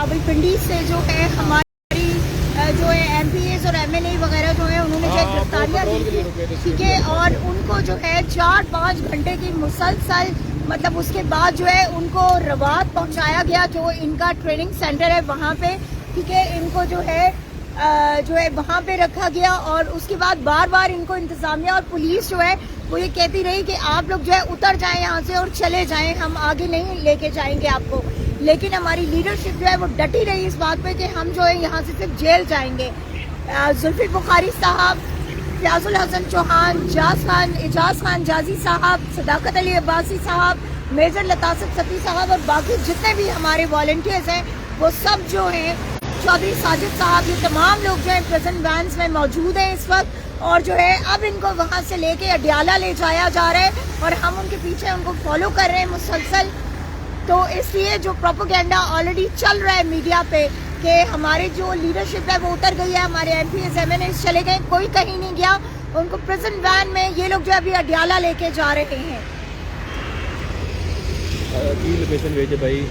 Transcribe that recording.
रावलपिंडी से जो है हमारी जो है MPAs और MNA वगैरह जो है उन्होंने जो गिरफ्तारियाँ दी थी, ठीक है, और उनको जो है 4-5 घंटे की मुसलसल मतलब उसके बाद जो है उनको रवात पहुंचाया गया जो इनका ट्रेनिंग सेंटर है वहाँ पे, ठीक है, इनको जो है वहाँ पे रखा गया और उसके बाद बार बार इनको इंतजामिया और पुलिस जो है वो ये कहती रही कि आप लोग जो है उतर जाएं यहाँ से और चले जाएं, हम आगे नहीं लेके जाएंगे आपको। लेकिन हमारी लीडरशिप जो है वो डटी रही इस बात पे कि हम जो है यहाँ से सिर्फ जेल जाएंगे। जुल्फिकार बुखारी साहब, फयाजुल हसन चौहान, एजाज खान जाजी साहब, सदाकत अली अब्बासी साहब, मेजर लतासत सती साहब और बाकी जितने भी हमारे वॉलंटियर्स हैं वो सब जो हैं, चौधरी साजिद साहब, ये तमाम लोग जो हैं प्रेजेंट वैन्स में मौजूद हैं इस वक्त। और जो है अब इनको वहाँ से लेके अडियाला ले जाया जा रहा है और हम उनके पीछे उनको फॉलो कर रहे हैं मुसलसल। तो इसलिए जो प्रोपेगेंडा ऑलरेडी चल रहा है मीडिया पे कि हमारे जो लीडरशिप है वो उतर गई है, हमारे MPs MNAs चले गए, कोई कहीं नहीं गया, उनको प्रेजेंट वैन में ये लोग जो अभी अडियाला लेके जा रहे हैं। की लोकेशन भेजे भाई